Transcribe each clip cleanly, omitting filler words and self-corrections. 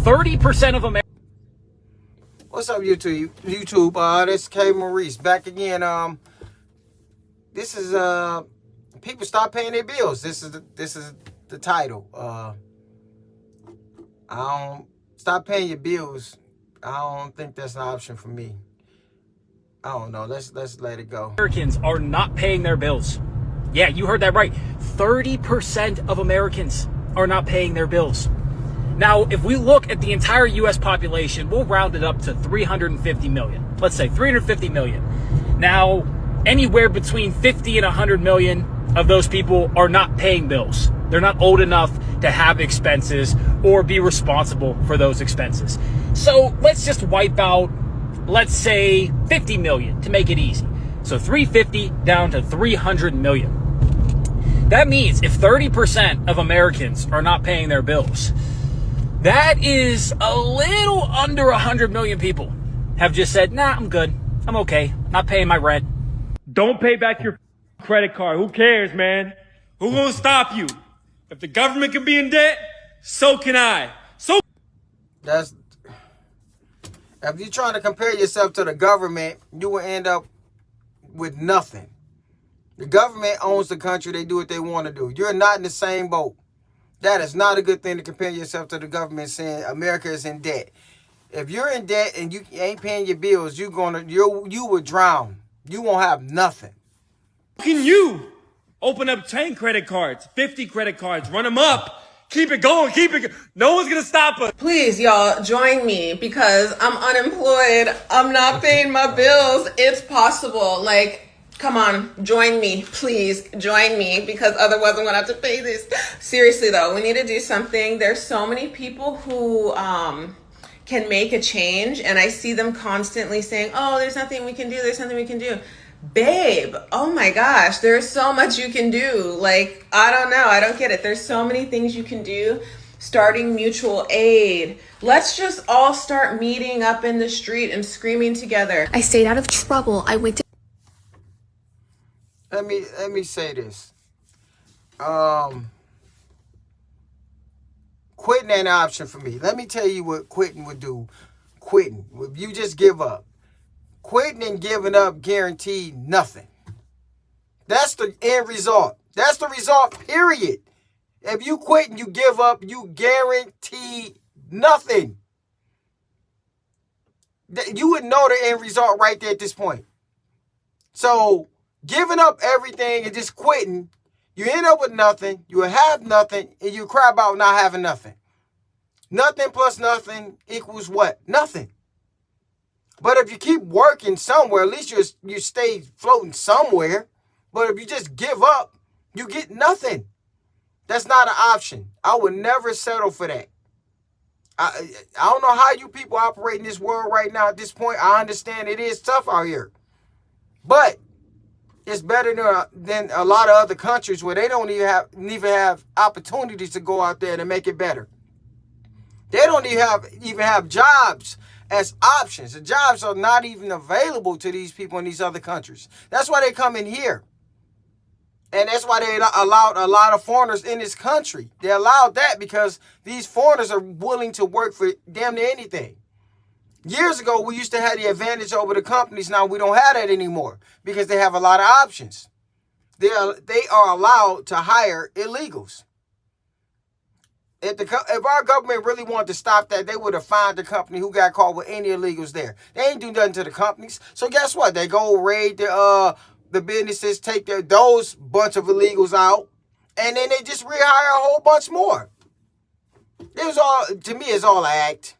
30% of Americans. What's up, YouTube? This is K-Maurice back again. This is people stop paying their bills. This is the title. I don't stop paying your bills. I don't think that's an option for me. I don't know. Let's let it go. Americans are not paying their bills. Yeah, you heard that right. 30% of Americans are not paying their bills. Now, if we look at the entire U.S. population, we'll round it up to 350 million. Let's say 350 million. Now, anywhere between 50 and 100 million of those people are not paying bills. They're not old enough to have expenses or be responsible for those expenses. So let's just wipe out, let's say 50 million to make it easy. So 350 down to 300 million. That means if 30% of Americans are not paying their bills, that is a little under 100 million people have just said, nah, I'm good. I'm okay. Not paying my rent. Don't pay back your credit card. Who cares, man? Who gonna stop you? If the government can be in debt, so can I. If you're trying to compare yourself to the government, you will end up with nothing. The government owns the country. They do what they want to do. You're not in the same boat. That is not a good thing to compare yourself to the government saying America is in debt. If you're in debt and you ain't paying your bills, you will drown. You won't have nothing. Can you open up 10 credit cards, 50 credit cards, run them up, keep it going, no one's gonna stop us. Please, y'all, join me because I'm unemployed. I'm not paying my bills. It's possible. Like, come on, join me. Please join me because otherwise I'm gonna have to pay this. Seriously though, we need to do something. There's so many people who can make a change, and I see them constantly saying, oh, there's nothing we can do. There's nothing we can do. Babe, oh my gosh, there's so much you can do. Like, I don't know. I don't get it. There's so many things you can do. Starting mutual aid. Let's just all start meeting up in the street and screaming together. I stayed out of trouble. I went to... Let me say this. Quitting ain't an option for me. Let me tell you what quitting would do. Quitting, if you just give up. Quitting and giving up guaranteed nothing. That's the end result. That's the result, period. If you quit and you give up, you guarantee nothing. You would know the end result right there at this point. So, giving up everything and just quitting, you end up with nothing, you have nothing, and you cry about not having nothing. Nothing plus nothing equals what? Nothing. But if you keep working somewhere, at least you stay floating somewhere. But if you just give up, you get nothing. That's not an option. I would never settle for that. I don't know how you people operate in this world right now at this point. I understand it is tough out here. But it's better than a lot of other countries where they don't even have opportunities to go out there and make it better. They don't even have jobs as options. The jobs are not even available to these people in these other countries. That's why they come in here. And that's why they allowed a lot of foreigners in this country. They allowed that because these foreigners are willing to work for damn near anything. Years ago, we used to have the advantage over the companies. Now we don't have that anymore because they have a lot of options. They are allowed to hire illegals. If our government really wanted to stop that, they would have fined the company who got caught with any illegals there. They ain't do nothing to the companies. So guess what? They go raid the businesses, take those bunch of illegals out, and then they just rehire a whole bunch more. It was all, to me, it's all an act.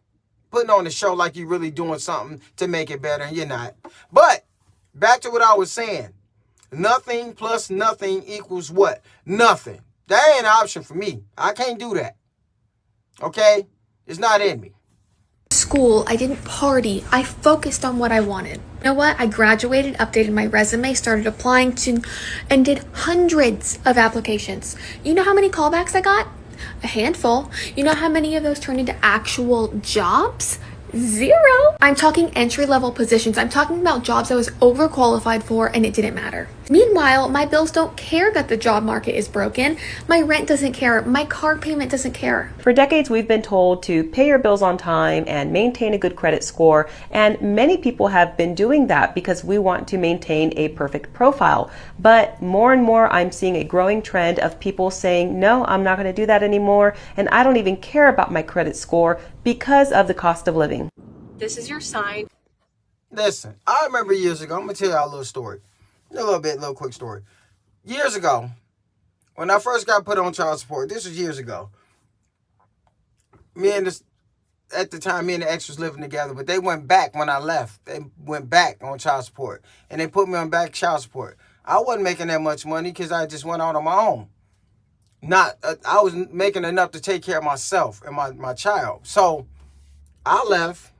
Putting on the show like you're really doing something to make it better, and you're not. But back to what I was saying. Nothing plus nothing equals what? Nothing. That ain't an option for me. I can't do that. Okay? It's not in me. School, I didn't party. I focused on what I wanted. You know what? I graduated, updated my resume, started applying to, and did hundreds of applications. You know how many callbacks I got? A handful. You know how many of those turned into actual jobs? 0. I'm talking entry-level positions. I'm talking about jobs I was overqualified for and it didn't matter. Meanwhile, my bills don't care that the job market is broken. My rent doesn't care. My car payment doesn't care. For decades, we've been told to pay your bills on time and maintain a good credit score, and many people have been doing that because we want to maintain a perfect profile. But more and more, I'm seeing a growing trend of people saying, no, I'm not going to do that anymore, and I don't even care about my credit score because of the cost of living. This is your sign. Listen, I remember years ago, I'm going to tell y'all a little story. A little quick story. Years ago, when I first got put on child support, this was years ago. At the time, me and the ex was living together, but they went back when I left. They went back on child support, and they put me on back child support. I wasn't making that much money because I just went out on my own. I was making enough to take care of myself and my child. So I left.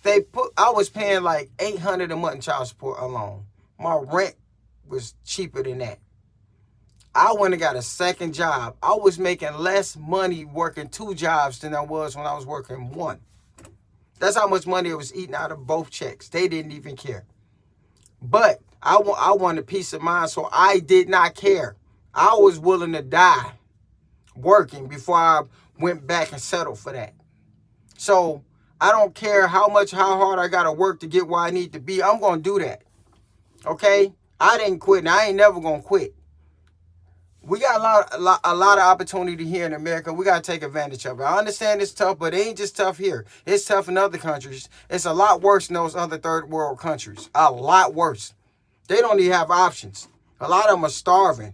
I was paying like $800 a month in child support alone. My rent was cheaper than that. I went and got a second job. I was making less money working 2 jobs than I was when I was working 1. That's how much money I was eating out of both checks. They didn't even care. But I wanted peace of mind, so I did not care. I was willing to die working before I went back and settled for that. So I don't care how hard I got to work to get where I need to be. I'm going to do that. Okay? I didn't quit, and I ain't never going to quit. We got a lot of opportunity here in America. We got to take advantage of it. I understand it's tough, but it ain't just tough here. It's tough in other countries. It's a lot worse in those other third world countries. A lot worse. They don't even have options. A lot of them are starving.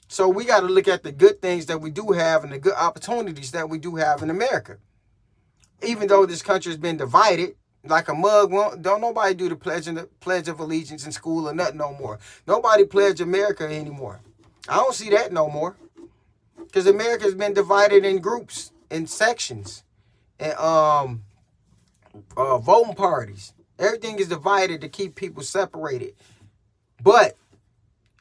So we got to look at the good things that we do have and the good opportunities that we do have in America. Even though this country has been divided like a mug, don't nobody do the Pledge of Allegiance in school or nothing no more. Nobody pledge America anymore. I don't see that no more. Because America has been divided in groups, in sections, and voting parties. Everything is divided to keep people separated. But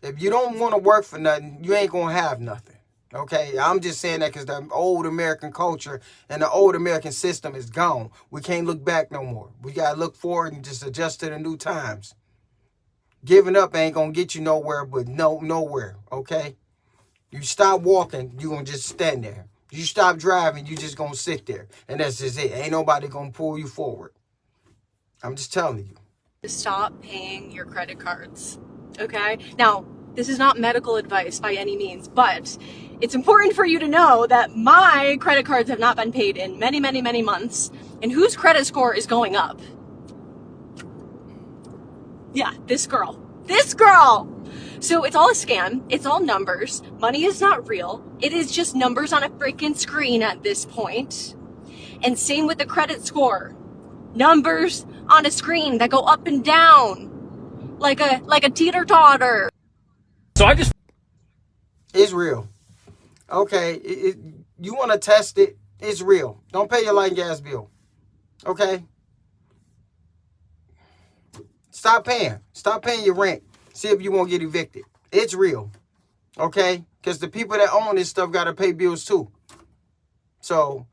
if you don't want to work for nothing, you ain't going to have nothing. Okay, I'm just saying that because the old American culture and the old American system is gone. We can't look back no more. We got to look forward and just adjust to the new times. Giving up ain't going to get you nowhere but nowhere, okay? You stop walking, you're going to just stand there. You stop driving, you just going to sit there. And that's just it. Ain't nobody going to pull you forward. I'm just telling you. Stop paying your credit cards. Okay? Now, this is not medical advice by any means, but it's important for you to know that my credit cards have not been paid in many, many, many months. And whose credit score is going up? Yeah, this girl. This girl! So it's all a scam. It's all numbers. Money is not real. It is just numbers on a freaking screen at this point. And same with the credit score. Numbers on a screen that go up and down. Like a teeter-totter. So I just... It's real. Okay, you want to test it, it's real. Don't pay your light and gas bill. Okay? Stop paying. Stop paying your rent. See if you won't get evicted. It's real. Okay? Because the people that own this stuff got to pay bills too. So,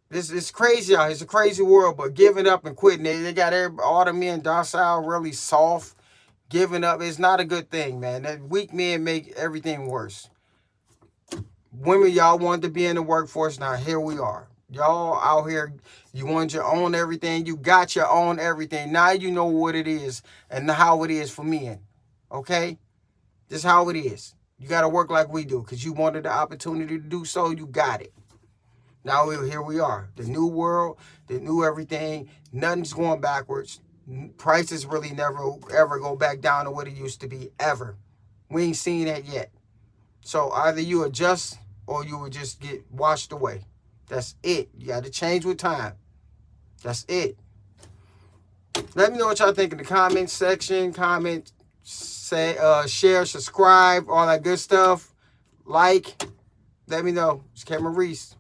this is crazy out here. It's a crazy world, but giving up and quitting, they got all the men docile, really soft. Giving up is not a good thing, man. That weak men make everything worse. Women, y'all wanted to be in the workforce. Now, here we are. Y'all out here, you want your own everything. You got your own everything. Now you know what it is and how it is for men. Okay? This is how it is. You got to work like we do because you wanted the opportunity to do so. You got it. Now, here we are. The new world, the new everything. Nothing's going backwards. Prices really never, ever go back down to what it used to be, ever. We ain't seen that yet. So either you adjust or you will just get washed away. That's it. You got to change with time. That's it. Let me know what y'all think in the comment section. Comment, share, subscribe, all that good stuff. Like. Let me know. It's K-Maurice.